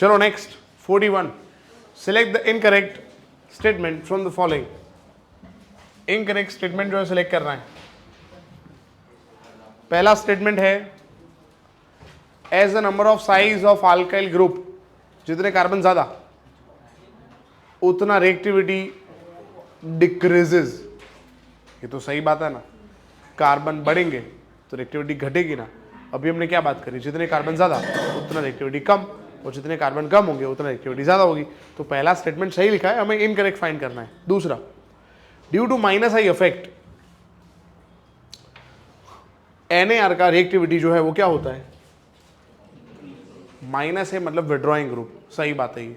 चलो next 41, select the incorrect statement from the following. Incorrect statement जो है select करना है। पहला स्टेटमेंट है as the number of size of alkyl group, जितने कार्बन ज्यादा उतना रिएक्टिविटी डिक्रीजेज। ये तो सही बात है ना, कार्बन बढ़ेंगे तो रिएक्टिविटी घटेगी ना। अभी हमने क्या बात करी, जितने कार्बन ज्यादा उतना रिएक्टिविटी कम, और जितने कार्बन कम होंगे उतना रिएक्टिविटी ज्यादा होगी। तो पहला स्टेटमेंट सही लिखा है, हमें इनकरेक्ट फाइंड करना है। दूसरा, due to minus I effect NaR का रिएक्टिविटी जो है वो क्या होता है, माइनस है मतलब विड्रॉइंग ग्रुप। सही बात है, ये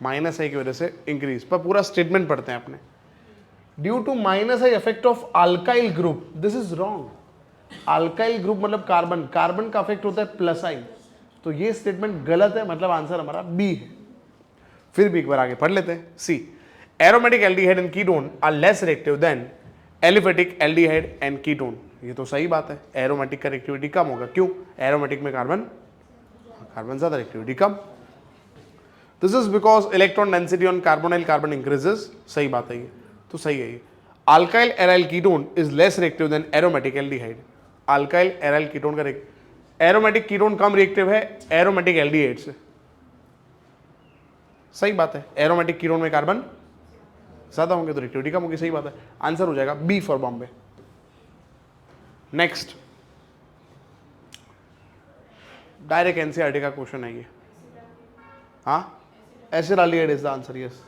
माइनस आई की वजह से इंक्रीज। पर पूरा स्टेटमेंट पढ़ते हैं अपने। Due to minus I effect of alkyl group, this is wrong. Alkyl group मतलब कार्बन, कार्बन का इफेक्ट होता है प्लस आई, तो ये स्टेटमेंट गलत है, मतलब आंसर हमारा बी है। फिर भी एक बार आगे पढ़ लेते हैं। C, aromatic aldehyde and ketone are less reactive than aliphatic aldehyde and ketone. ये तो सही बात है, एरोमेटिक का रिएक्टिविटी कम होगा। क्यों? एरोमेटिक में कार्बन ज्यादा, reactivity come. This is because electron density on carbonyl carbon increases. सही बात है, ये तो सही है। ये alkyl aryl ketone is less reactive then aromatic aldehyde. Alkyl aryl ketone का एरोमेटिक कीटोन कम रिएक्टिव है एरोमेटिक एल्डिहाइड से। सही बात है, एरोमेटिक कीटोन में कार्बन ज्यादा होंगे तो रिएक्टिविटी कम होगी। सही बात है, आंसर हो जाएगा B for Bombay. Next, direct NCERT का क्वेश्चन है ये। हाँ, acetaldehyde is the answer, yes.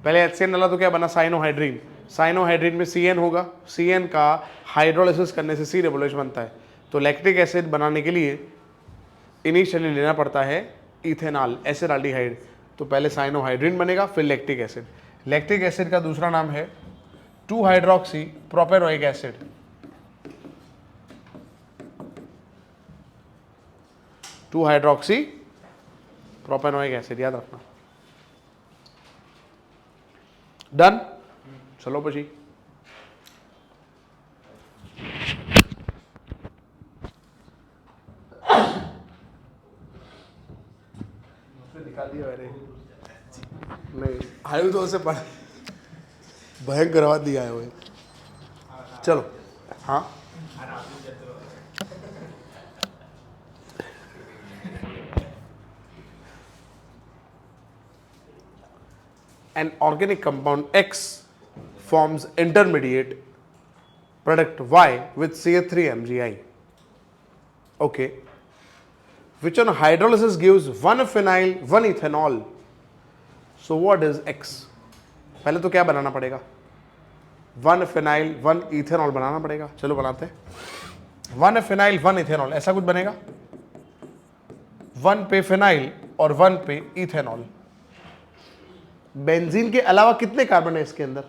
पहले HCN डाला तो क्या बना, साइनोहाइड्रीन। साइनोहाइड्रीन में CN होगा, CN का हाइड्रोलिसिस करने से C बनता है। तो लैक्टिक एसिड बनाने के लिए इनिशियली लेना पड़ता है इथेनॉल, एसिडाल्डिहाइड। तो पहले साइनोहाइड्रीन बनेगा, फिर लैक्टिक एसिड। लैक्टिक एसिड का दूसरा नाम है 2-हाइड्रोक्सी प्रोपेनोइक एसिड। 2-हाइड्रोक्सी प्रोपेनोइक एसिड, याद रखना। डन, चलो પછી निकाल दिया। अरे नहीं, आयु तो से पढ़ भयंकर आवाज दिया है वो। चलो हाँ, an organic compound X forms intermediate product Y with CH3MgI. Okay. Which on hydrolysis gives 1-phenyl 1-ethanol. So what is X? पहले तो क्या बनाना पड़ेगा, 1-phenyl 1-ethanol बनाना पड़ेगा। चलो बनाते हैं। 1-phenyl 1-ethanol ऐसा कुछ बनेगा, 1 पे फिनाइल और 1 पे इथेनॉल। बेंजीन के अलावा कितने कार्बन है इसके अंदर,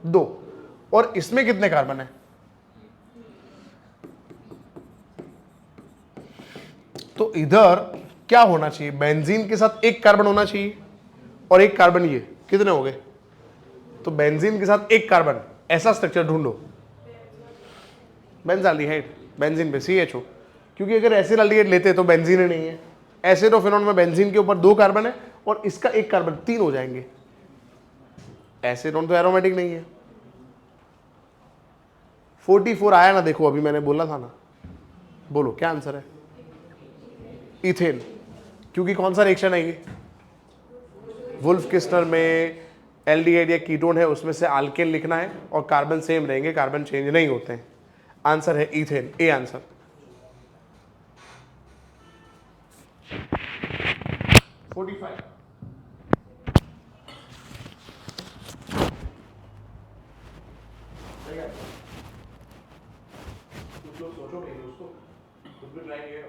2। और इसमें कितने कार्बन है, तो इधर क्या होना चाहिए, बेंजीन के साथ एक कार्बन होना चाहिए और एक कार्बन, ये कितने हो गए, तो बेंजीन के साथ एक कार्बन, ऐसा स्ट्रक्चर ढूंढो। बेंजाल्डिहाइड, बेंजीन पे CHO, क्योंकि अगर एसिडाल्डिहाइड लेते तो बेंजीन ही नहीं है। एसिडोफेनॉन में बेंजीन के ऊपर 2 कार्बन है और इसका एक कार्बन, 3 हो जाएंगे। एसिडोन तो एरोमेटिक नहीं है। 44 आया ना, देखो अभी मैंने बोला था ना। बोलो क्या आंसर है, इथेन। क्योंकि कौन सा रिएक्शन है ये, वुल्फ किस्टर में एल्डिहाइड या कीटोन है, उसमें से अल्केन लिखना है और कार्बन सेम रहेंगे, कार्बन चेंज नहीं होते हैं। आंसर है इथेन, ए आंसर। सोचो नहीं दोस्तों, खुद भी ट्राई किया हो।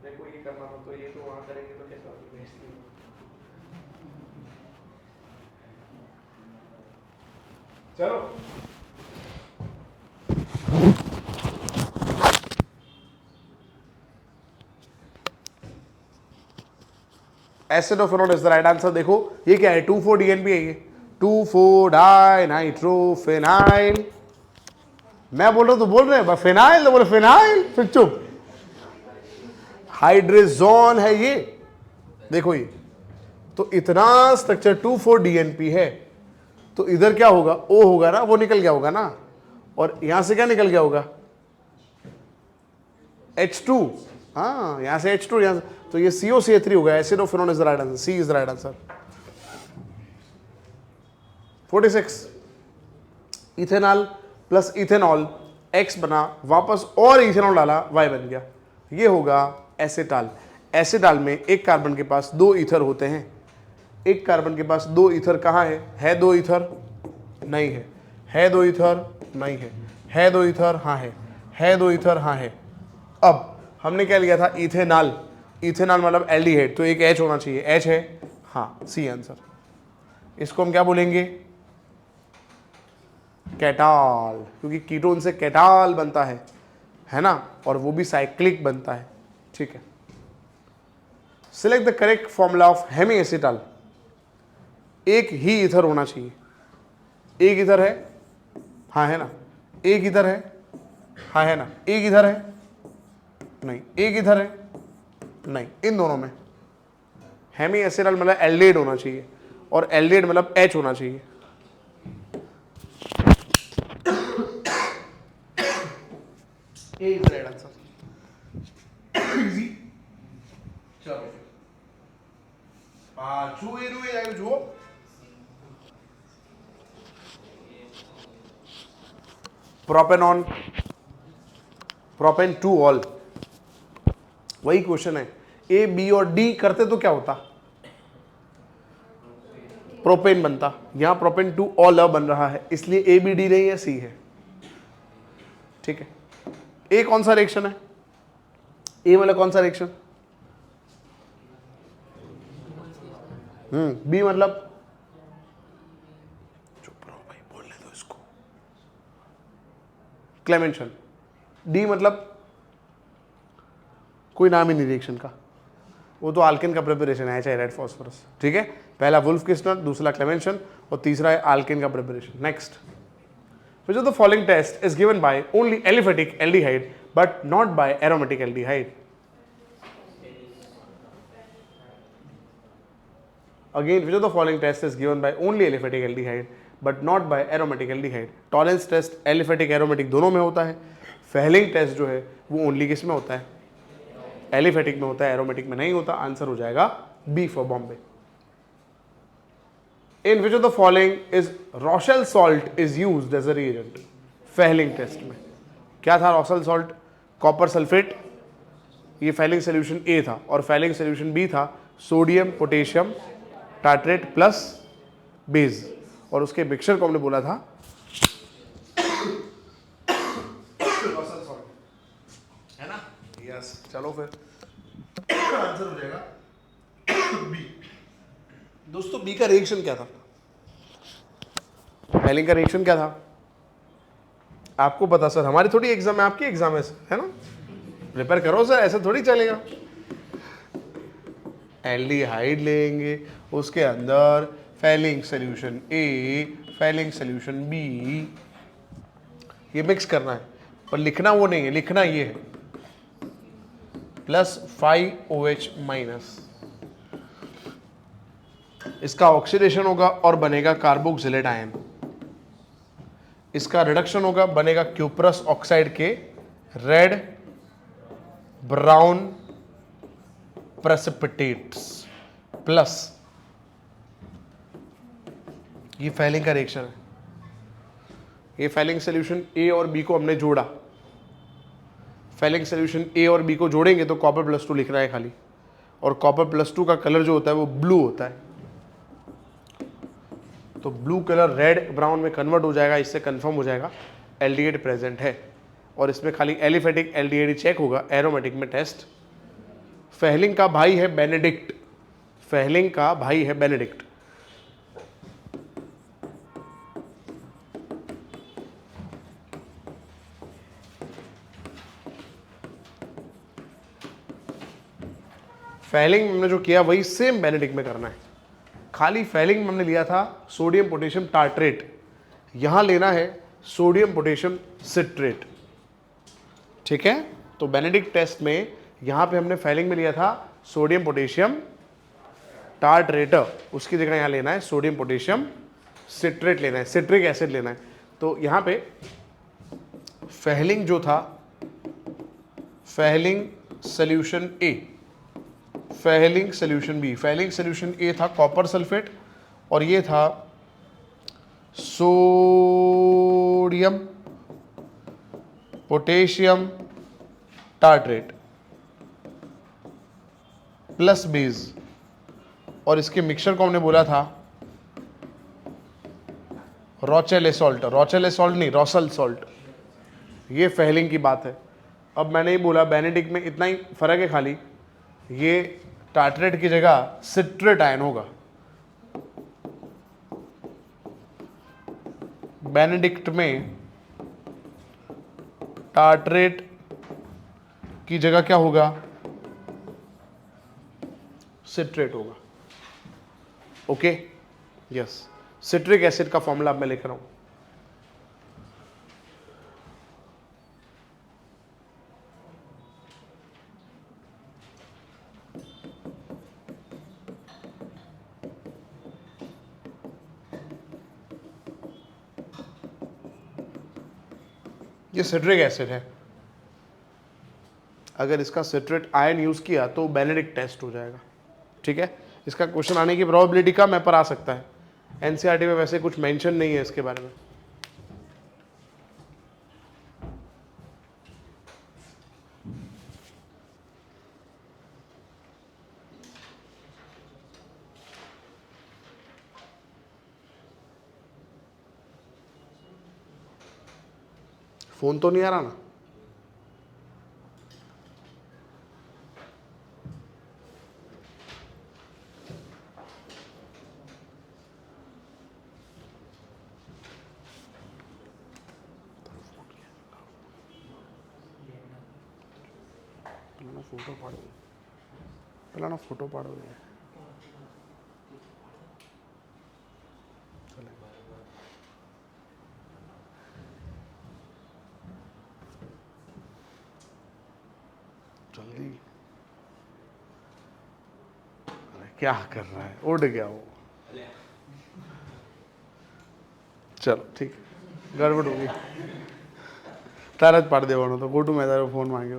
देखो ये करना हो तो ये तो वहां करेंगे तो कैसा होगा। चलो एसिडोफेनॉल इज द राइट आंसर। देखो ये क्या है, 2,4-DNP है ये, 2,4-डाइनाइट्रोफेनाइल। मैं बोल रहा हूं तो बोल रहे हैं फिनाइल, तो बोले फिनाइल, फिर चुप। हाइड्रेजोन है ये, देखो ये, तो इतना स्ट्रक्चर 2,4 DNP है, तो इधर क्या होगा, O होगा ना, वो निकल गया होगा ना, और यहां से क्या निकल गया होगा, H2, हाँ यहां से H2, यहां से, तो ये COCH3 होगा, acetophenone is the right answer, C is the right answer. 46 ethanol plus ethanol X बना, वापस और इथेनॉल डाला, Y बन गया, ये होगा एसिटाल। एसिटाल में एक कार्बन के पास 2 ईथर होते हैं, एक कार्बन के पास 2 ईथर कहाँ है 2 ईथर, नहीं है 2 ईथर, नहीं है 2 ईथर, हाँ है 2 ईथर, हाँ है। अब हमने क्या लिया था, इथेनॉल, इथेनॉल मतलब एल्डिहाइड, तो एक H होना चाहिए, H है, हाँ सी आंसर। इसको हम क्या बोलेंगे, कैटाल, क्योंकि कीटोन से कैटाल बनता है ना, और वो भी साइक्लिक बनता है, ठीक है। Select the correct formula of hemiacetal. एक ही इथर होना चाहिए, एक इधर है, हाँ है ना, एक इधर है, हाँ है ना, एक इधर है, नहीं एक इधर है, नहीं, इन दोनों में हेमी एसिटाल मतलब एल्डिहाइड होना चाहिए, और एल्डिहाइड मतलब H होना चाहिए। A is the right answer. Easy. चलो जुए जाएगा जुओ। प्रोपेनॉन, प्रोपेन टू ऑल, वही क्वेश्चन है, A B और D करते तो क्या होता, प्रोपेन बनता, यहां प्रोपेन टू ऑल बन रहा है, इसलिए A B D नहीं है, C है, ठीक है। ए कौन सा रिएक्शन है, ए मतलब कौन सा रिएक्शन, बी मतलब, चुप रहो भाई, बोलने दो इसको, क्लेमेंशन, डी मतलब कोई नाम ही नहीं रिएक्शन का, वो तो आल्केन का प्रिपरेशन है, HI रेड फॉस्फोरस, ठीक है। पहला वुल्फ किस्टनर, दूसरा क्लेमेंशन, और तीसरा है आल्केन का preparation. Next, which of the following test is given by only aliphatic aldehyde but not by aromatic aldehyde? Again, which of the following test is given by only aliphatic aldehyde but not by aromatic aldehyde? Tollens test aliphatic aromatic दोनों में होता है, Fehling test जो है वो only किस में होता है, एलिफेटिक में होता है, एरोमेटिक में नहीं होता। आंसर हो जाएगा B for Bombay. In which of the following is Rochelle salt is used as a reagent? Fehling test में क्या था, रॉसेल सॉल्ट, कॉपर सल्फेट, ये फेहलिंग सोल्यूशन ए था, और फेहलिंग सोल्यूशन बी था sodium potassium tartrate plus base, और उसके mixture को हमने बोला था रॉसेल सॉल्ट, है ना, यस। चलो फिर आंसर हो जाएगा बी। दोस्तों बी का रिएक्शन क्या था, फेहलिंग का रिएक्शन क्या था, आपको पता सर, हमारी थोड़ी एग्जाम है, आपकी एग्जाम है ना, प्रिपेयर करो सर, ऐसे थोड़ी चलेगा। एल्डिहाइड लेंगे, उसके अंदर फेहलिंग सोल्यूशन ए, फेहलिंग सोल्यूशन बी, ये मिक्स करना है, पर लिखना वो नहीं है, लिखना ये है प्लस 5OH माइनस, इसका ऑक्सीडेशन होगा और बनेगा कार्बोक्सिलेट आयन, इसका रिडक्शन होगा, बनेगा क्यूप्रस ऑक्साइड के रेड ब्राउन प्रेसिपिटेट्स, प्लस ये फेहलिंग का रिएक्शन है, ये फेहलिंग सोल्यूशन ए और बी को हमने जोड़ा, फेहलिंग सोल्यूशन ए और बी को जोड़ेंगे तो कॉपर +2 लिखना है खाली, और कॉपर +2 का कलर जो होता है वो ब्लू होता है, तो ब्लू कलर रेड ब्राउन में कन्वर्ट हो जाएगा, इससे कंफर्म हो जाएगा एल्डिहाइड प्रेजेंट है, और इसमें खाली एलिफेटिक एल्डिहाइड चेक होगा, एरोमेटिक में टेस्ट। फेहलिंग का भाई है बेनेडिक्ट, फेहलिंग का भाई है बेनेडिक्ट, फेहलिंग में हमने जो किया वही सेम बेनेडिक्ट में करना है, खाली फेहलिंग में हमने लिया था सोडियम पोटेशियम टार्ट्रेट, यहां लेना है सोडियम पोटेशियम सिट्रेट, ठीक है। तो बेनेडिक्ट टेस्ट में यहाँ पे हमने फेलिंग में लिया था सोडियम पोटेशियम टार्टरेटर, उसकी जगह यहाँ लेना है सोडियम पोटेशियम सिट्रेट लेना है, सिट्रिक एसिड लेना है। तो यहाँ पे फेलिंग जो था, Fehling solution A, Fehling solution B, Fehling solution A था कॉपर सल्फेट और ये था sodium potassium tartrate plus base, और इसके मिक्सचर को हमने बोला था रोचेले सॉल्ट, रोचेले सॉल्ट नहीं रोसल सॉल्ट। ये फेलिंग की बात है। अब मैंने ही बोला बेनेडिक्ट में इतना ही फर्क है खाली, ये टार्ट्रेट की जगह सिट्रेट आयन होगा। बेनेडिक्ट में टार्ट्रेट की जगह क्या होगा, सिट्रेट होगा। ओके, यस, सिट्रिक एसिड का फॉर्मूला अब मैं लिख रहा हूं। ये सिट्रिक एसिड है, अगर इसका सिट्रेट आयन यूज किया तो बेनेडिक्ट टेस्ट हो जाएगा। ठीक है, इसका क्वेश्चन आने की प्रोबेबिलिटी कम है पर आ सकता है। एनसीईआरटी में वैसे कुछ मेंशन नहीं है इसके बारे में। फोन तो नहीं आ रहा ना? फोटो पाड़ो, पहला ना फोटो पाड़ो। जल्दी, अरे क्या कर रहा है, उड़ गया वो। चलो ठीक है, गड़बड़ होगी। तारा पाड़ दे तो फोटो में तारा फोन मांगे,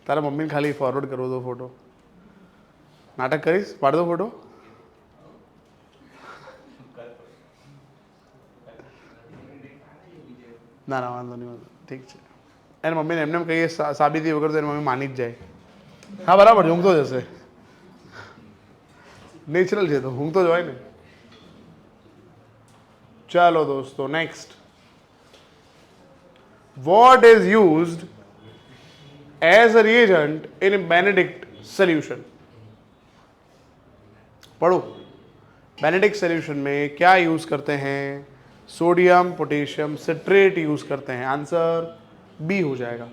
तारा मम्मी ने खाली फॉरवर्ड करो दो फोटो, नाटक करीस पाड़ दो फोटो। ના ના વાંધો નહીં, ઠીક છે। એને મમ્મીને એમને કહીએ સાબિતી વગર તો એની મમ્મી માની જ જાય। હા બરાબર છે, ઊંઘતો જશે, નેચરલ છે તો ઊંઘતો જ હોય ને। ચાલો દોસ્તો next, what is used as a reagent in a Benedict solution? पढ़ो, बेनेडिक्ट सॉल्यूशन में क्या यूज करते हैं, सोडियम पोटेशियम सिट्रेट यूज करते हैं। आंसर बी हो जाएगा।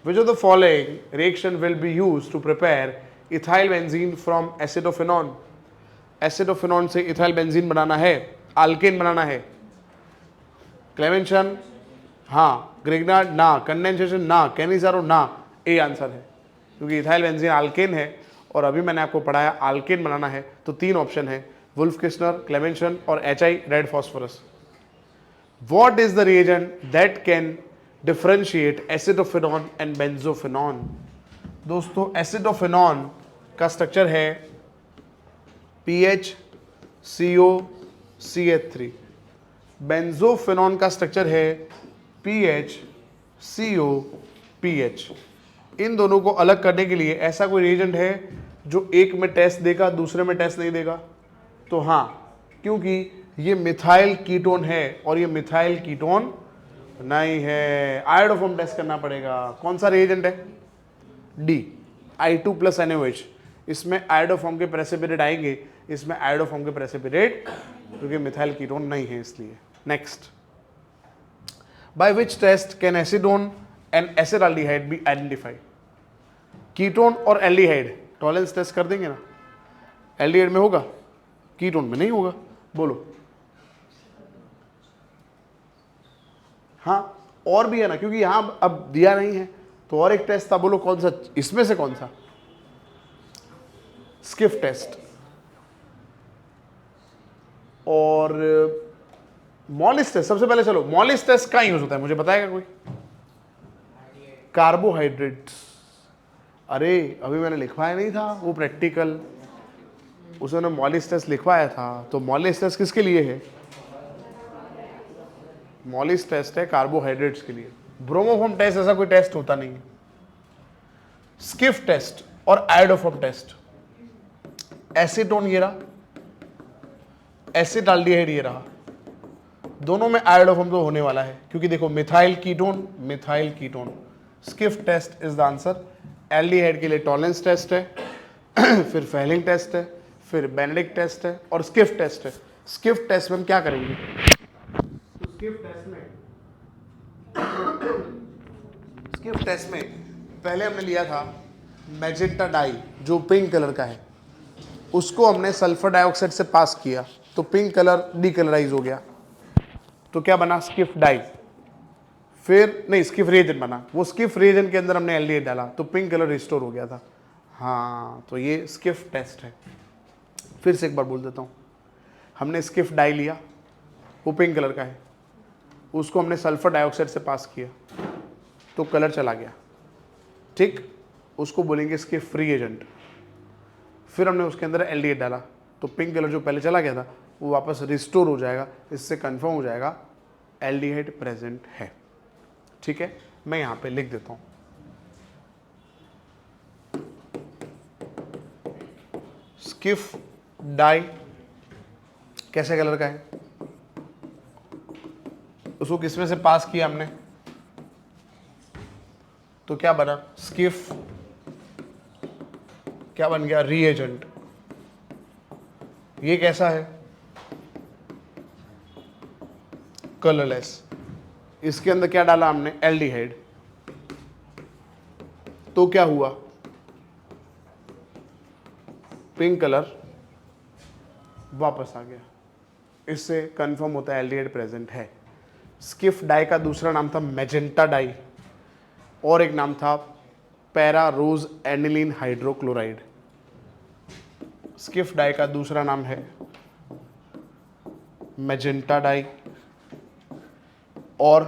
Which of the following reaction will be use to prepare ethyl benzene from acetophenone. Acetophenone से इथाइल बेंजीन बनाना है, अल्केन बनाना है। क्लेमेंशन हाँ, ग्रिग्नार्ड ना, कंडेंसेशन ना, कैनिजारो ना, ए आंसर है, क्योंकि इथाइल बेंजीन अल्केन है और अभी मैंने आपको पढ़ाया अल्केन बनाना है तो तीन ऑप्शन है, वुल्फ किस्नर, क्लेमेंशन और HI red phosphorus. What is the reagent that can differentiate acidophenone and benzophenone? दोस्तों एसिडोफिनॉन का स्ट्रक्चर है PHCOCH3, बेंजोफिनॉन का स्ट्रक्चर है PHCOPH। इन दोनों को अलग करने के लिए ऐसा कोई रिएजेंट है जो एक में टेस्ट देगा दूसरे में टेस्ट नहीं देगा? तो हाँ, क्योंकि ये मिथाइल कीटोन है और ये मिथाइल कीटोन नहीं है, आयोडोफॉर्म टेस्ट करना पड़ेगा। कौन सा रिएजेंट है? D, I2+NaOH। इसमें आयोडोफॉर्म के प्रेसिपिटेट आएंगे, इसमें आयोडोफॉर्म के प्रेसिपिटेट, क्योंकि मिथाइल कीटोन नहीं है इसलिए। Next, by which test can acetone and acetaldehyde be identify? Ketone और एल्डिहाइड टॉलरेंस टेस्ट कर देंगे ना, एल्डिहाइड में होगा, कीटोन में नहीं होगा। बोलो हाँ, और भी है ना, क्योंकि यहां अब दिया नहीं है तो और एक टेस्ट था, बोलो कौन सा, इसमें से कौन सा? Schiff test. और मॉलिस टेस्ट सबसे पहले, चलो मॉलिस टेस्ट कहाँ यूज होता है, मुझे बताएगा कोई? कार्बोहाइड्रेट्स। अरे अभी मैंने लिखवाया नहीं था वो प्रैक्टिकल, उसने मॉलिस टेस्ट लिखवाया था। तो मॉलिस टेस्ट किसके लिए है? मॉलिस टेस्ट है कार्बोहाइड्रेट्स के लिए। ब्रोमोफॉर्म टेस्ट ऐसा कोई टेस्ट होता नहीं है। स्किफ टेस्ट और आयोडोफॉर्म टेस्ट, एसीटोन ये रहा, एसिटाल्डिहाइड ये रहा, दोनों में आयोडोफॉर्म तो होने वाला है, क्योंकि देखो methyl ketone, methyl ketone. Schiff test is the answer. Aldehyde के लिए टॉलरेंस टेस्ट है, फिर फेलिंग टेस्ट है, फिर बेनेडिक्ट टेस्ट है और स्किफ टेस्ट है। स्किफ टेस्ट में हम क्या करेंगे? तो स्किफ टेस्ट में पहले हमने लिया था मैजेंटा डाई, जो पिंक कलर का है, उसको हमने सल्फर डाइऑक्साइड से पास किया तो पिंक कलर डीकलराइज हो गया, तो क्या बना? Schiff dye. फिर नहीं, स्किफ रिएजेंट बना, वो स्किफ रिएजेंट के अंदर हमने एल्डिहाइड डाला तो पिंक कलर रिस्टोर हो गया था। हाँ, तो ये स्किफ टेस्ट है। फिर से एक बार बोल देता हूँ, हमने स्किफ डाई लिया, वो पिंक कलर का है, उसको हमने सल्फर डाइऑक्साइड से पास किया तो कलर चला गया, ठीक, उसको बोलेंगे स्किफ रिएजेंट। फिर हमने उसके अंदर एल्डिहाइड डाला तो पिंक कलर जो पहले चला गया था वो वापस रिस्टोर हो जाएगा, इससे कंफर्म हो जाएगा एल्डिहाइड प्रेजेंट है। ठीक है, मैं यहां पे लिख देता हूं, स्किफ डाई कैसे कलर का है, उसको किसमें से पास किया हमने, तो क्या बना? स्किफ क्या बन गया? रिएजेंट। ये कैसा है? कलरलेस। इसके अंदर क्या डाला हमने? एल्डिहाइड, तो क्या हुआ? पिंक कलर वापस आ गया, इससे कंफर्म होता है एल्डिहाइड प्रेजेंट है। स्किफ डाई का दूसरा नाम था मैजेंटा डाई और एक नाम था पैरा रोज एनिलीन हाइड्रोक्लोराइड। स्किफ डाई का दूसरा नाम है मैजेंटा डाई और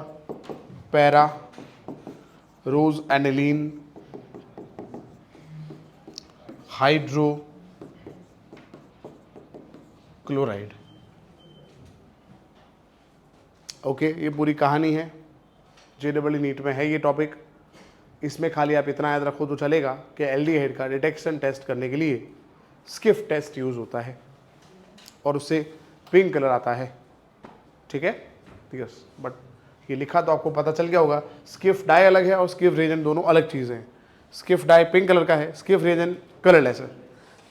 पैरा रोज एनिलीन हाइड्रोक्लोराइड। ओके, ये पूरी कहानी है, JEE नीट में है ये टॉपिक। इसमें खाली आप इतना याद रखो तो चलेगा कि एल्डिहाइड का डिटेक्शन टेस्ट करने के लिए स्किफ टेस्ट यूज होता है और उससे पिंक कलर आता है। ठीक है, यस, बट ये लिखा तो आपको पता चल गया होगा, स्किफ डाई अलग है और स्किफ रिएजेंट दोनों अलग चीज़ें हैं। स्किफ डाई पिंक कलर का है, स्किफ रिएजेंट कलरलेस है,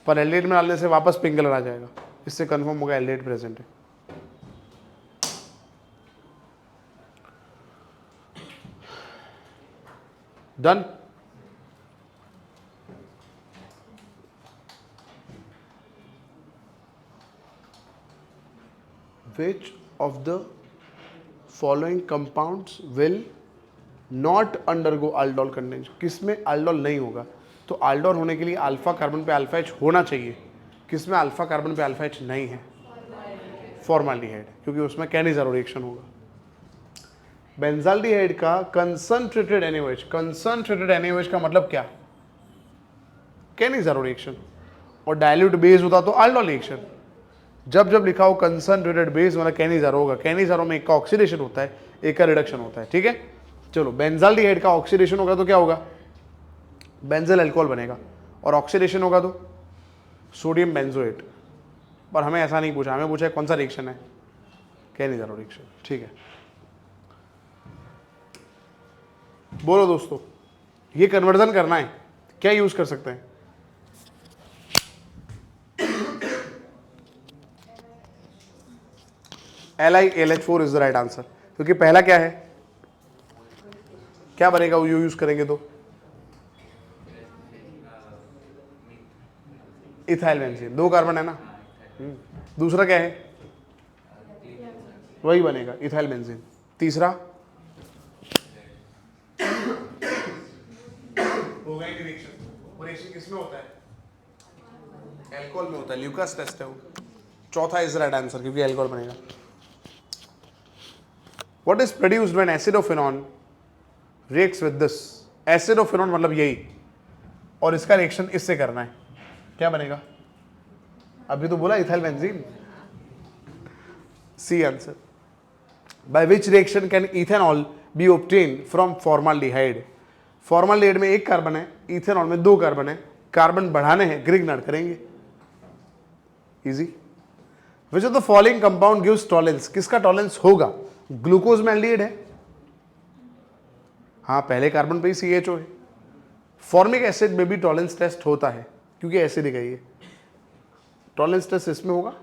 पर एल्डिहाइड में डालने से वापस पिंक कलर आ जाएगा, इससे कंफर्म होगा एल्डिहाइड प्रेजेंट है। Done. Which of the following compounds will not undergo aldol condension? किसमें aldol नहीं होगा? तो aldol होने के लिए अल्फा कार्बन पे अल्फा H होना चाहिए, किसमें अल्फा कार्बन पे अल्फा H नहीं है? फॉर्माल्डिहाइड, क्योंकि उसमें कैनिज़ारो रिएक्शन होगा। बेंजाल्डिहाइड का कंसंट्रेटेड NaOH, कंसंट्रेटेड NaOH का मतलब क्या? Cannizzaro reaction. और डाइल्यूट बेस होता तो aldol रिएक्शन। जब जब लिखा हो कंसंट्रेटेड बेस वाला कैनिज़ारो होगा, कैनिज़ारो में एक का ऑक्सीडेशन होता है, एक का रिडक्शन होता है। ठीक है, चलो बेंजाल्डिहाइड का ऑक्सीडेशन होगा तो क्या होगा? बेंजल अल्कोहल बनेगा, और ऑक्सीडेशन होगा तो सोडियम बेंजोएट। पर हमें ऐसा नहीं पूछा, हमें पूछा है कौन सा रिएक्शन है? Cannizzaro reaction. ठीक है, बोलो दोस्तों, ये कन्वर्जन करना है, क्या यूज कर सकते हैं? LiLH4 is the right answer, क्योंकि पहला क्या है, क्या बनेगा वो यूज करेंगे तो? इथाइल बेंजीन, 2 कार्बन है ना। दूसरा क्या है? वही बनेगा इथाइल बेंजीन। तीसरा वो रिएक्शन किसमें होता है? अल्कोहल में होता है, ल्यूकास टेस्ट है वो। चौथा इज राइट आंसर क्योंकि अल्कोहल बनेगा। What is produced when acetophenone reacts with this? Acetophenone मतलब यही, और इसका रिएक्शन इससे करना है, क्या बनेगा? अभी तो बोला ethyl benzene. C answer. By which reaction can ethanol be obtained from formaldehyde? Formaldehyde में एक कार्बन है, इथेनॉल में दो कार्बन है, कार्बन बढ़ाने हैं, ग्रिग्नार्ड करेंगे, easy. Which of the following compound gives Tollens? किसका टॉलेंस होगा? ग्लूकोज में एल्डिहाइड है, हाँ पहले कार्बन पे ही CHO है। फॉर्मिक एसिड में भी टॉलेंस टेस्ट होता है क्योंकि एसिडिक है ये। टॉलेंस टेस्ट इसमें होगा,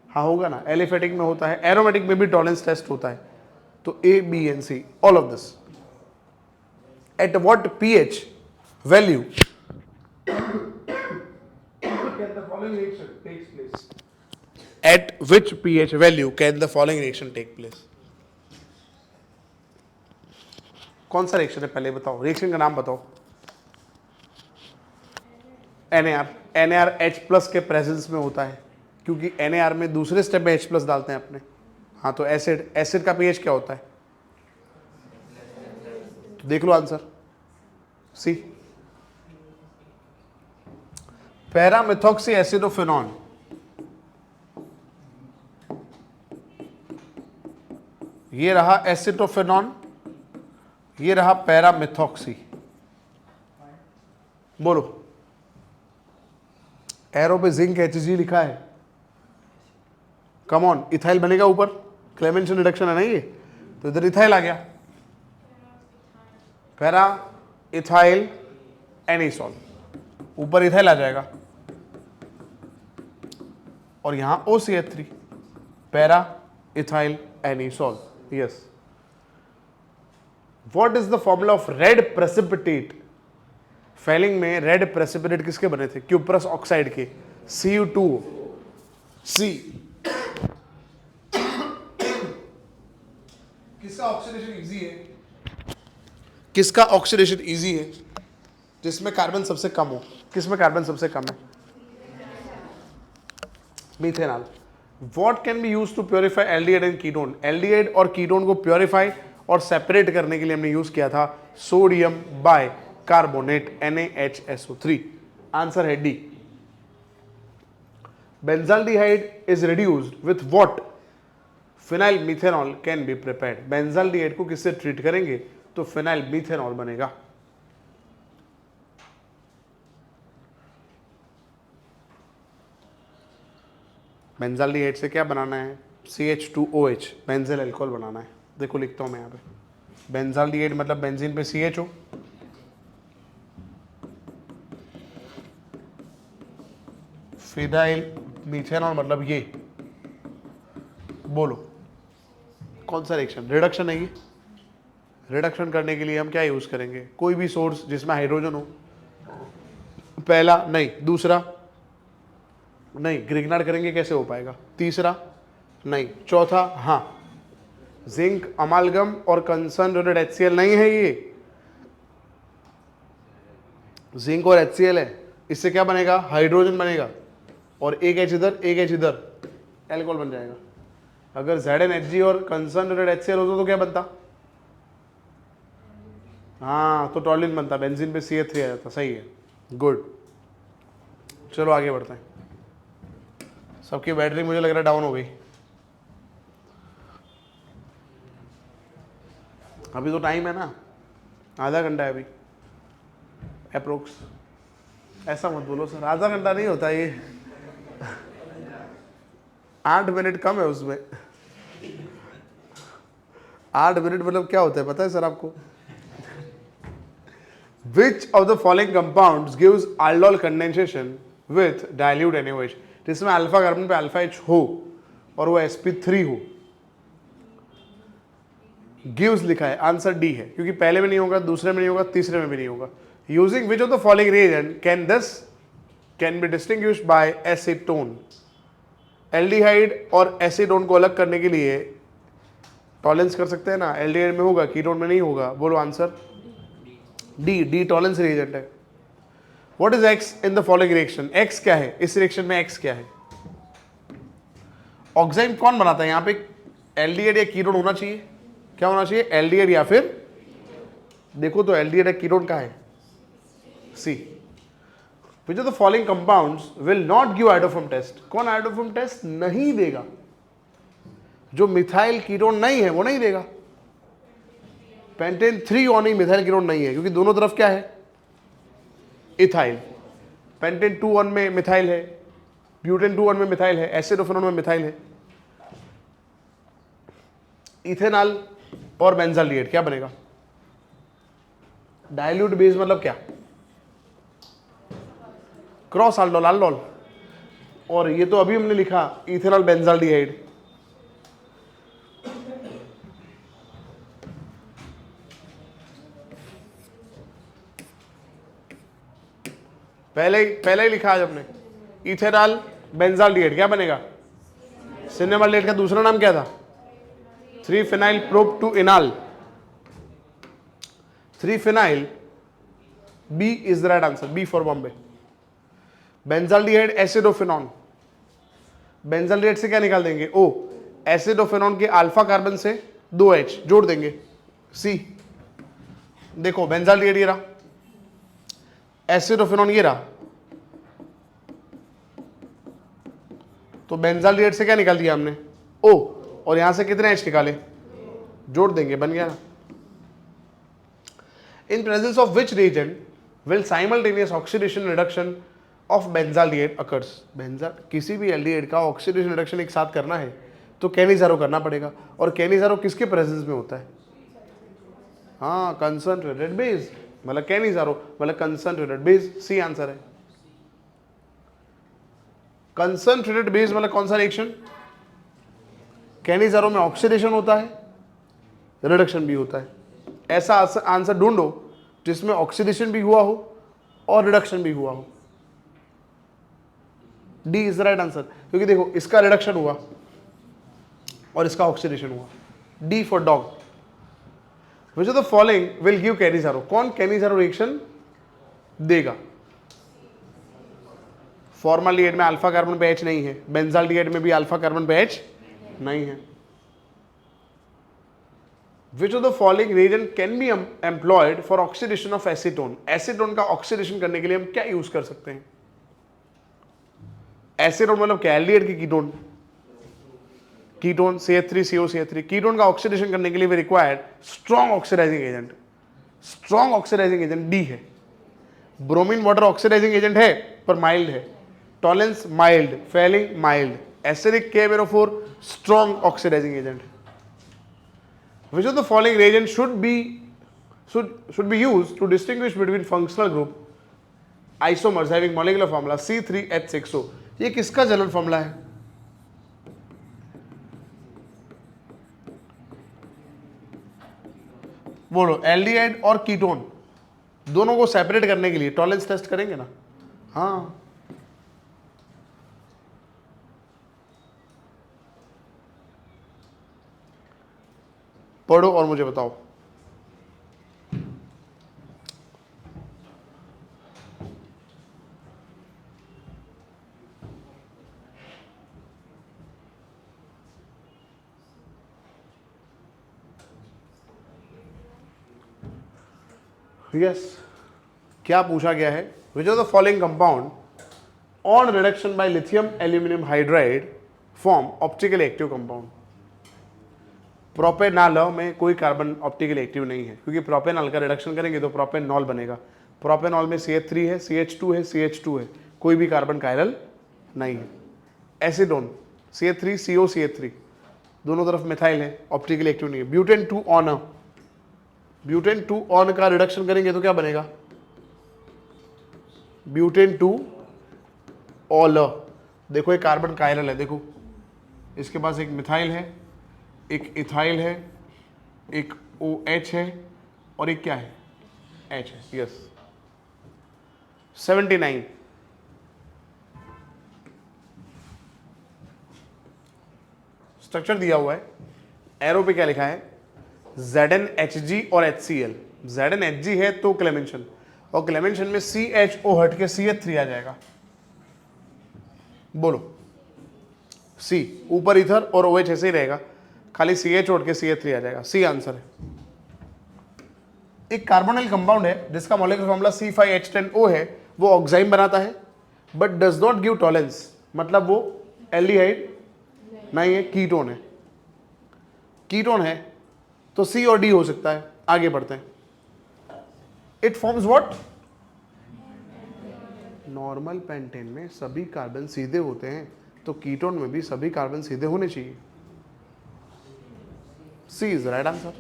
हाँ होगा ना। एलिफेटिक में होता है, एरोमेटिक में भी टॉलेंस टेस्ट होता है। तो A, B and C, all of this. At what pH value can the following reaction takes place? At which pH value can the following reaction take place? कौन सा रिएक्शन है पहले बताओ, रिएक्शन का नाम बताओ। NAR, NAR H+ के presence में होता है क्योंकि NAR में दूसरे स्टेप में H+ डालते हैं अपने। हाँ तो एसिड, एसिड का pH क्या होता है? तो देख लो आंसर, सी। पैरामिथॉक्सी एसिडोफिनॉन, ये रहा एसिटोफिनॉन, ये रहा पैरामिथॉक्सी। बोलो, एरो पे जिंक Hg लिखा है, कम ऑन, इथाइल बनेगा ऊपर, क्लेमेंशन रिडक्शन है ना ये, तो इधर इथाइल आ गया, पैरा इथाइल एनिसॉल, ऊपर इथाइल आ जाएगा, और यहां OCH3, para ethyl anisole. Yes. What is the formula of red precipitate? Fehling में रेड प्रेसिपिटेट किसके बने थे? क्यूप्रस ऑक्साइड के, Cu2C। किसका ऑक्सीडेशन इजी है? किसका ऑक्सीडेशन इजी है? जिसमें कार्बन सबसे कम हो। किसमें कार्बन सबसे कम है? Methanol. What can be use to purify aldehyde and ketone? Aldehyde और कीटोन को प्योरीफाई और सेपरेट करने के लिए हमने यूज किया था sodium bi carbonate, NaHSO3। Answer है D. Benzaldehyde is reduced with what? Phenyl methanol can be prepared. Benzaldehyde को किससे ट्रीट करेंगे तो फिनाइल मीथेनॉल बनेगा। बेंजाल्डिहाइड से क्या बनाना है? CH2OH, बेंजिल अल्कोहल बनाना है। देखो लिखता हूं मैं यहाँ पे, बेंजाल्डिहाइड मतलब बेंजीन पे CHO, फिनाइल मीथेनॉल मतलब ये। बोलो कौन सा रिएक्शन? रिडक्शन है ये। रिडक्शन करने के लिए हम क्या यूज करेंगे? कोई भी सोर्स जिसमें हाइड्रोजन हो। पहला नहीं, दूसरा नहीं, ग्रिग्नार्ड करेंगे कैसे हो पाएगा? तीसरा नहीं, चौथा हाँ, जिंक अमालगम और कंसंट्रेटेड HCl नहीं है ये, जिंक और HCl है। इससे क्या बनेगा? हाइड्रोजन बनेगा, और एक H इधर एक H इधर, एल्कोहल बन जाएगा। अगर ZnHg और कंसंट्रेटेड HCl होता तो क्या बनता? हाँ तो टॉलिन बनता, बेंजीन पे CH3 आ जाता। सही है, गुड। चलो आगे बढ़ते हैं। सबकी बैटरी मुझे लग रहा है डाउन हो गई। अभी तो टाइम है ना, आधा घंटा है अभी अप्रोक्स। ऐसा मत बोलो सर, आधा घंटा नहीं होता ये, 8 मिनट कम है उसमें। 8 मिनट मतलब क्या होता है पता है सर आपको? Which of the following compounds gives aldol condensation with dilute NaOH? जिसमें अल्फा कार्बन पे अल्फा H हो और वो sp3 हो। गिव्स लिखा है, आंसर डी है, क्योंकि पहले में नहीं होगा, दूसरे में नहीं होगा, तीसरे में भी नहीं होगा। Using which of the following reagent can be distinguished by acetone? Aldehyde और एसीटोन को अलग करने के लिए टॉलेंस कर सकते हैं ना, एल्डिहाइड में होगा, कीटोन में नहीं होगा। बोलो answer D, D Tollens reagent है। What is x in the following reaction, x क्या है इस रिएक्शन में, एक्स क्या है? ऑक्साइड कौन बनाता है यहाँ पे? एल्डिहाइड या कीटोन होना चाहिए, क्या होना चाहिए? एल्डिहाइड या फिर, देखो तो एल्डिहाइड या कीटोन का है C. Which of the following compounds will not give iodoform test, कौन आइडोफॉर्म टेस्ट नहीं देगा? जो मिथाइल कीटोन नहीं है वो नहीं देगा। Pentane 3 on he methyl ketone नहीं है क्योंकि दोनों तरफ क्या है? इथाइल। पेंटेन 2 ऑन में मिथाइल है, ब्यूटेन 2 ऑन में मिथाइल है, एसिडोफेनॉन में मिथाइल है। इथेनॉल और बेंजाल्डिहाइड क्या बनेगा? डाइल्यूट बेस मतलब क्या? Cross aldol, aldol. और ये तो अभी हमने लिखा इथेनॉल बेंजाल्डिहाइड। पहले ही लिखा आज हमने, इथेनॉल बेंजाल्डिहाइड क्या बनेगा? सिनेमाल्डिहाइड का दूसरा नाम क्या था? 3-phenyl प्रोप-2-enol। 3-phenyl, B is the right answer, B for Bombay. Benzaldehyde acetophenone, benzaldehyde से क्या निकाल देंगे? ओ। एसिडोफेनॉन के अल्फा कार्बन से 2H जोड़ देंगे, सी। देखो बेंजाल्डिहाइड ये रहा, एसिडोफेनॉन ये रहा, तो बेंजाल्डिहाइड से क्या निकाल दिया हमने? ओ। और यहां से कितने H निकाले? जोड़ देंगे, बन गया ना। In presence of which reagent will simultaneous oxidation reduction of benzaldehyde occurs? किसी भी एल्डिहाइड का ऑक्सीडेशन रिडक्शन एक साथ करना है तो कैनिजारो करना पड़ेगा, और कैनिजारो किसके प्रेजेंस में होता है? हाँ, कंसंट्रेटेड बेस, मतलब कैनिजारो मतलब कंसंट्रेटेड बेस, सी आंसर है। कंसंट्रेटेड बेस मतलब कौन सा रिएक्शन? कैनिजारो में ऑक्सीडेशन होता है, रिडक्शन भी होता है। ऐसा आंसर ढूंढो जिसमें ऑक्सीडेशन भी हुआ हो और रिडक्शन भी हुआ हो। D is the right answer, क्योंकि देखो इसका रिडक्शन हुआ और इसका ऑक्सीडेशन हुआ। D for dog. Which of the following will give Cannizzaro, कौन कैनिजारो रिएक्शन देगा? फॉर्माल्डिहाइड में अल्फा कार्बन पे H नहीं है, बेंजाल्डिहाइड में भी अल्फा कार्बन पे H नहीं है। Which of the following reagent can be employed for oxidation of acetone? Acetone का ऑक्सीडेशन करने के लिए हम क्या यूज कर सकते हैं? एसीटोन मतलब क्या? एल्डिहाइड की कीटोन, कीटोन CH3COCH3। कीटोन का ऑक्सीडेशन करने के लिए we required strong oxidising agent, strong oxidising agent D है। ब्रोमीन वाटर ऑक्सीडाइजिंग एजेंट है पर माइल्ड है, Tollens mild, Fehling mild, acidic KMnO4 strong oxidising agent. Which of the following reagent should be used to distinguish between functional group isomers having molecular formula C3H6O? ये किसका general formula है? बोलो। Aldehyde और ketone दोनों को separate करने के लिए टॉलेंस टेस्ट करेंगे ना? हाँ, पढ़ो और मुझे बताओ। यस, क्या पूछा गया है? Which of the following compound on reduction by lithium aluminium hydride form optically active compound? Propanol में कोई कार्बन ऑप्टिकली एक्टिव नहीं है, क्योंकि प्रोपेनॉल का रिडक्शन करेंगे तो प्रोपेनॉल बनेगा। प्रोपेनॉल में CH3 है, CH2 है, CH2 है, कोई भी कार्बन कायरल नहीं है। एसिडोन CH3COCH3, दोनों तरफ मिथाइल है, ऑप्टिकली एक्टिव नहीं है। ब्यूटेन 2 ऑन, ब्यूटेन 2 ऑन का रिडक्शन करेंगे तो क्या बनेगा? Butane 2 all. देखो ये कार्बन कायरल है, देखो इसके पास एक मिथाइल है, एक इथाइल है, एक OH है और एक क्या है? H है। यस, 79। स्ट्रक्चर दिया हुआ है, एरो पे क्या लिखा है? ZnHg और HCl। ZnHg है तो क्लेमेंशन, और क्लेमेंशन में CHO हट के CH3 आ जाएगा। बोलो, C ऊपर इथर और OH ऐसे ही रहेगा, खाली CH उठ के CH3 आ जाएगा। C आंसर है। एक कार्बोनिल कंपाउंड है जिसका मॉलिक्यूलर फॉर्मूला C5H10O है, वो ऑक्साइम बनाता है but does not give Tollens, मतलब वो एल्डिहाइड नहीं है, कीटोन है। कीटोन है तो C और D हो सकता है। आगे बढ़ते हैं। It forms what? Normal pentane में सभी कार्बन सीधे होते हैं, तो कीटोन में भी सभी कार्बन सीधे होने चाहिए। C is the right answer.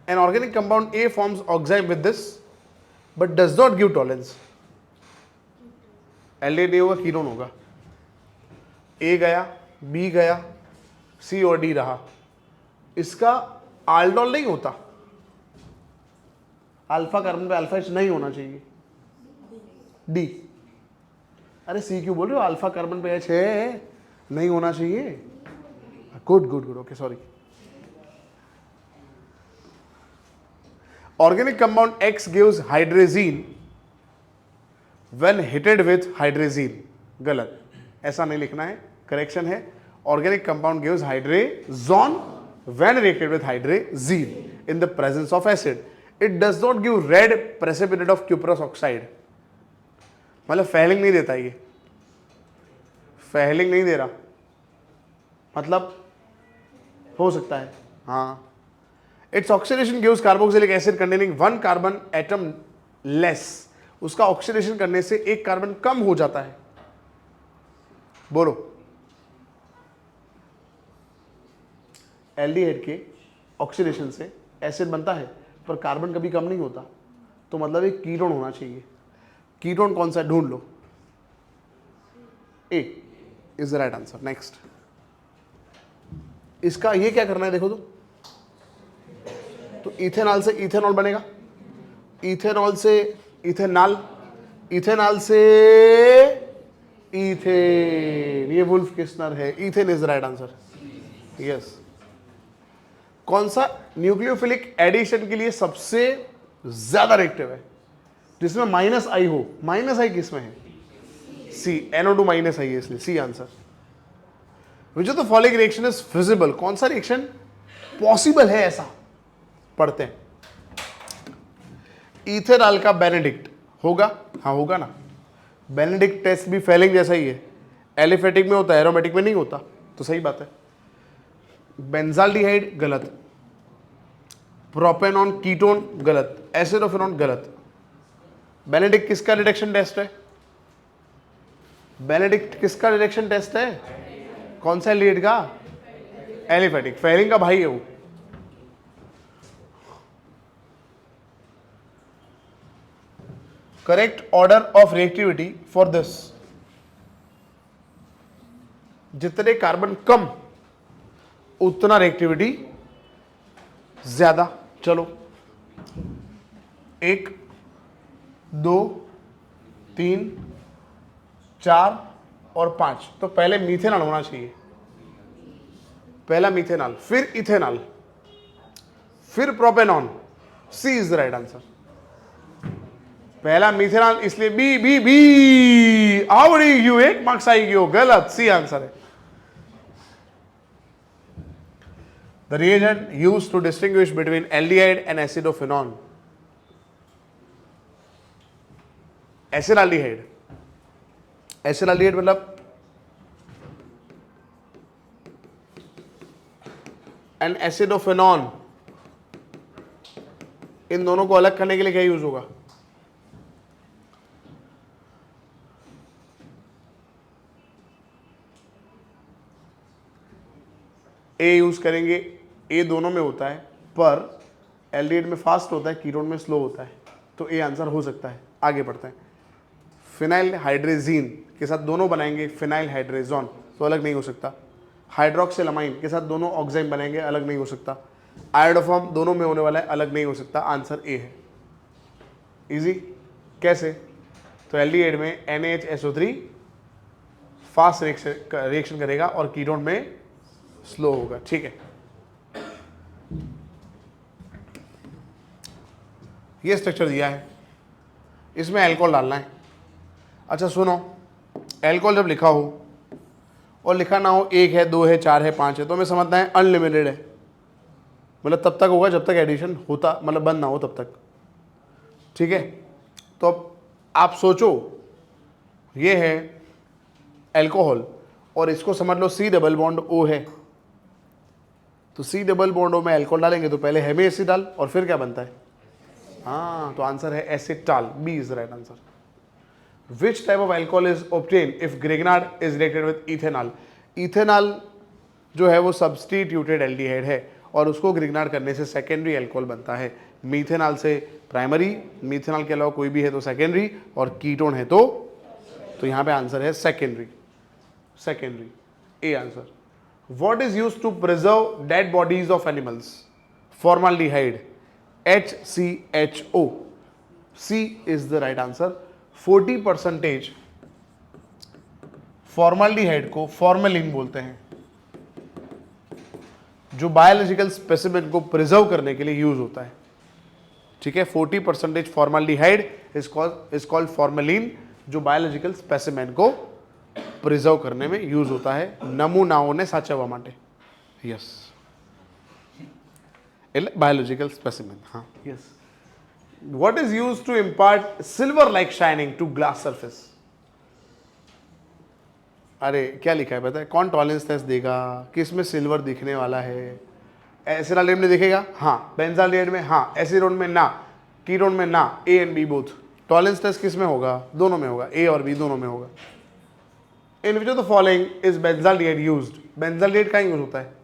An organic compound A forms oxime with this but does not give tolerance. Aldehyde नहीं होगा, कीटोन होगा। A गया, B गया, C और D रहा। इसका आल्डोल नहीं होता, अल्फा कार्बन पे अल्फा एच नहीं होना चाहिए। D, अरे C क्यों बोल रहे हो? अल्फा कार्बन पे एच है, नहीं होना चाहिए। Good good good, okay sorry. Organic compound X gives hydrazine when heated with hydrazine. गलत, ऐसा नहीं लिखना है, करेक्शन है organic compound gives hydrazone when reacted with hydrazine in the presence of acid. It does not give red precipitate of cuprous oxide. मतलब falling नहीं देता, ये फैलिंग नहीं दे रहा, मतलब हो सकता है हाँ। Its oxidation gives carboxylic acid containing 1 carbon atom less. उसका ऑक्सीडेशन करने से एक कार्बन कम हो जाता है। बोलो, एल्डिहाइड के ऑक्सीडेशन से एसिड बनता है पर कार्बन कभी कम नहीं होता, तो मतलब एक कीटोन होना चाहिए। कीटोन कौन सा है ढूंढ लो। A is the right answer. Next, इसका ये क्या करना है देखो तो इथेनॉल से इथेनॉल बनेगा, इथेनॉल से इथेनॉल, इथेनॉल से इथेन, ये वुल्फ किस्नर है। Ethane is the right answer. Yes. कौन सा न्यूक्लियोफिलिक एडिशन के लिए सबसे ज्यादा रिएक्टिव है, जिसमें माइनस आई हो? माइनस आई किसमें है? सी, NO2 माइनस आई है, इसलिए C answer. Which of the following reaction is feasible? कौन सा रिएक्शन पॉसिबल है ऐसा? पढ़ते हैं। इथेनॉल का बेनेडिक्ट होगा? हाँ होगा ना। बेनेडिक्ट टेस्ट भी फैलिंग जैसा ही है, एलिफेटिक में होता है, एरोमेटिक में नहीं होता, तो सही बात है। बेंजाल्डिहाइड गलत, प्रोपेनॉन कीटोन गलत, एसिडोफेनॉन गलत। बेनेडिक्ट किसका रिडक्शन टेस्ट है? बेनेडिक्ट किसका रिडक्शन टेस्ट है? कौन सा लीड का? एलिफेटिक, फैलिंग का भाई है वो। Correct order of reactivity for this, जितने कार्बन कम उतना रिएक्टिविटी ज्यादा। चलो 1 2 3 4 और 5, तो पहले मीथेनॉल होना चाहिए। पहला मीथेनॉल, फिर इथेनॉल, फिर propanone. C is the right answer. पहला मीथेनॉल, इसलिए बी बी बी आवड़ी यू, 1 मार्क्स आई गयो। गलत, सी आंसर है। The reagent used to distinguish between aldehyde and acetophenone. Acetaldehyde, acetaldehyde मतलब एंड एसिडोफेनॉन, इन दोनों को अलग करने के लिए क्या यूज होगा? ए यूज करेंगे। ए दोनों में होता है, पर एल्डिहाइड में फास्ट होता है, कीटोन में स्लो होता है, तो ए आंसर हो सकता है। आगे बढ़ते हैं। फिनाइल हाइड्रेजीन के साथ दोनों बनाएंगे फिनाइल हाइड्रेजोन, तो अलग नहीं हो सकता। हाइड्रोक्सिलमाइन के साथ दोनों ऑक्साइम बनेंगे, अलग नहीं हो सकता। आयोडोफॉर्म दोनों में होने वाला है, अलग नहीं हो सकता। आंसर ए है। इजी कैसे? तो एल्डिहाइड में NaHSO3 फास्ट रिएक्शन करेगा और कीटोन में स्लो होगा। ठीक है। ये स्ट्रक्चर दिया है, इसमें अल्कोहल डालना है। अच्छा सुनो, अल्कोहल जब लिखा हो और लिखा ना हो 1 है 2 है 4 है 5 है, तो हमें समझना है अनलिमिटेड है, मतलब तब तक होगा जब तक एडिशन होता, मतलब बंद ना हो तब तक, ठीक है। तो अब आप सोचो, ये है अल्कोहल और इसको समझ लो C डबल बॉन्ड O है, तो C डबल बॉन्ड O में अल्कोहल डालेंगे तो पहले हेमीएसिटाल और फिर क्या बनता है, हाँ, तो आंसर है acetal, B is right answer. Which type of alcohol is obtain if Grignard is reacted with ethanol. Ethanol जो है वो सब्सटीट्यूटेड एल्डिहाइड है और उसको ग्रिग्नार्ड करने से सेकेंडरी अल्कोहल बनता है। मीथेनॉल से प्राइमरी, मीथेनॉल के अलावा कोई भी है तो सेकेंडरी, और कीटोन है तो यहाँ पे आंसर है secondary, secondary, A answer. What is used to preserve dead bodies of animals. Formaldehyde, HCHO, C is the right answer. 40% formaldehyde को फॉर्मेलिन बोलते हैं, जो बायोलॉजिकल स्पेसिमेन को प्रिजर्व करने के लिए यूज होता है, ठीक है। 40% फॉर्माल्डिहाइड इज कॉल्ड फॉर्मेलिन, जो बायोलॉजिकल स्पेसिमेन को प्रिजर्व करने में यूज होता है, नमूनाओं ने સાચવવા માટે, यस, એટલે બાયોલોજિકલ સ્પેસિમેન, हाँ, yes. What is used to impart silver like shining to glass surface? अरे क्या लिखा है पता है, कौन टॉलरेंस टेस्ट देगा, किस में सिल्वर दिखने वाला है, एसिटालेट में दिखेगा, हाँ, बेंजाल्डिहाइड में हाँ, एसीटोन में ना, कीटोन में ना, A and B both. Tolerance test किस में होगा, दोनों में होगा, ए और बी दोनों में होगा। In which of the following is benzaldehyde used. Benzaldehyde का यूज होता है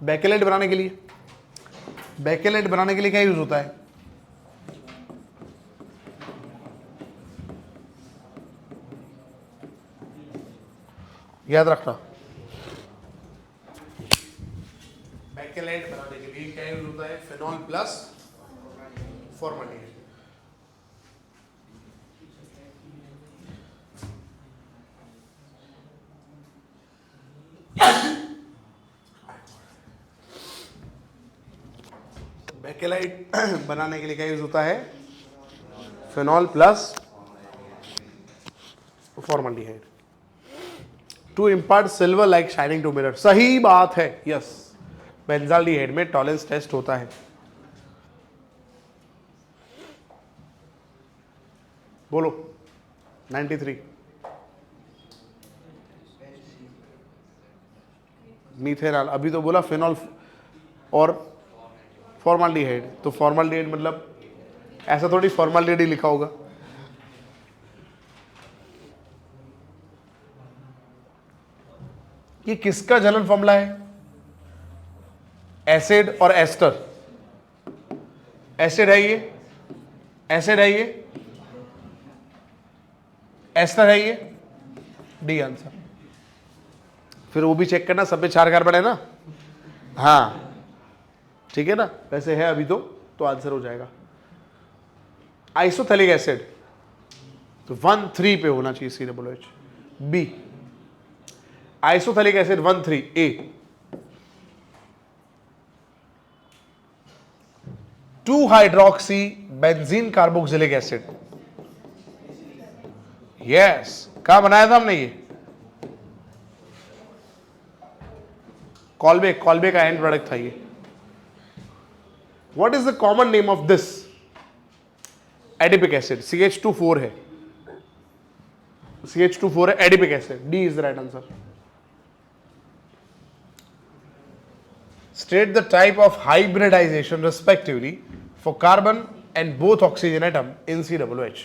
बेकेलेट बनाने के लिए। बेकेलेट बनाने के लिए क्या यूज होता है, याद रखना, बेकेलेट बनाने के लिए क्या यूज होता है, फिनॉल प्लस फॉर्माल्डिहाइड। बेकेलाइट बनाने के लिए क्या यूज होता है, phenol plus formaldehyde. To impart silver like shining to mirror, सही बात है, यस। बेंजाल्डिहाइड में टॉलरेंस टेस्ट होता है। बोलो 93। मीथेनॉल, अभी तो बोला फिनॉल और फॉर्माल्डिहाइड, तो फॉर्माल्डिहाइड मतलब ऐसा थोड़ी फॉर्माल्डिहाइड ही लिखा होगा। ये किसका जनरल फॉर्मूला है, एसिड और एस्टर। एसिड है ये, एसिड है ये, एस्टर है ये, डी आंसर। फिर वो भी चेक करना, सब में 4 कार्बन है ना, हाँ ठीक है ना, वैसे है अभी तो आंसर हो जाएगा। आइसोथैलिक एसिड तो 1,3 पे होना चाहिए, COOH। B isophthalic acid 1,3। A two hydroxy benzene carboxylic acid, yes. कहां बनाया था हमने ये, कॉल्बेक, कॉल्बेक का एंड प्रोडक्ट था ये। What is the common name of this adipic acid, CH2 4 है, CH2 4 है adipic acid, D is the right answer. State the type of hybridization respectively for carbon and both oxygen atom in COOH।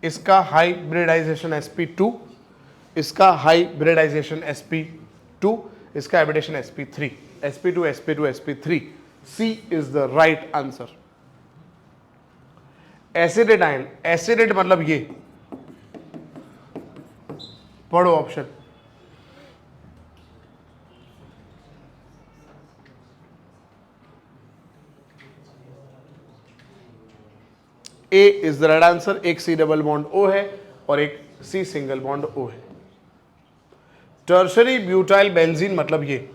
इसका hybridization sp2, इसका hybridization sp2, इसका hybridization sp3, sp2 sp2 sp3, C is the right answer. Acetate ion, acetate मतलब ये, पढ़ो option, A is the right answer. एक C double bond O है और एक C सिंगल बॉन्ड O है। टर्शरी ब्यूटाइल बेंजीन मतलब ये,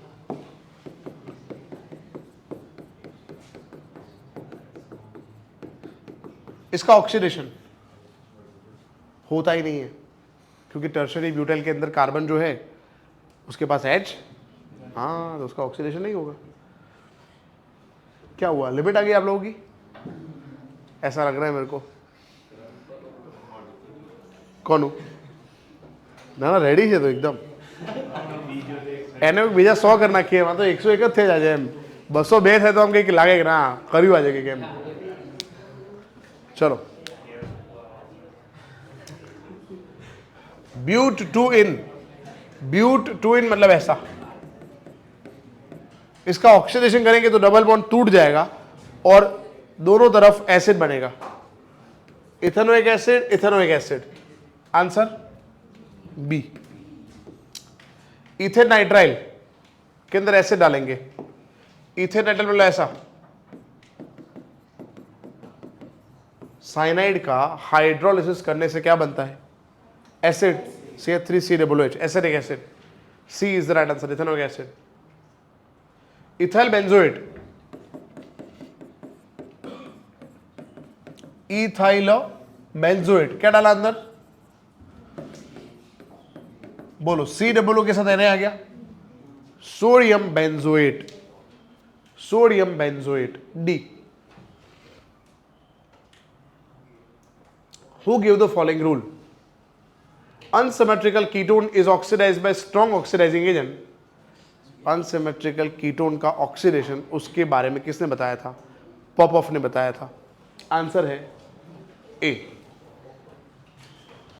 इसका ऑक्सीडेशन होता ही नहीं है, क्योंकि टर्शरी ब्यूटाइल के अंदर कार्बन जो है उसके पास H, हाँ, तो उसका ऑक्सीडेशन नहीं होगा। क्या हुआ, लिमिट आ गई आप लोगों की, ऐसा लग रहा है मेरे को। कौन हूँ ना रेडी है तो एकदम एने बीजा 100 करना किए वहाँ तो 101 थे जा जाए 200 बेस है तो हम कहीं लागे ना करीब आ जाएगी गेम। चलो ब्यूट टू इन मतलब ऐसा, इसका ऑक्सीडेशन करेंगे तो डबल बॉन्ड टूट जाएगा और दोनों तरफ एसिड बनेगा, ethanoic acid. Answer B. Ethane nitrile के अंदर एसिड डालेंगे, इथेन नाइट्राइल मतलब ऐसा, साइनाइड का हाइड्रोलिसिस करने से क्या बनता है, acid, CH3COOH, acidic acid. C is the right answer, ethanoic acid. Ethyl benzoate, ethyl benzoate क्या डाला अंदर, बोलो, COO के साथ Na आ गया, sodium benzoate, D। Who gave the following rule? Unsymmetrical ketone is oxidized by strong oxidizing agent. Unsymmetrical ketone का oxidation उसके बारे में किसने बताया था, पॉपऑफ ने बताया था। आंसर है ए।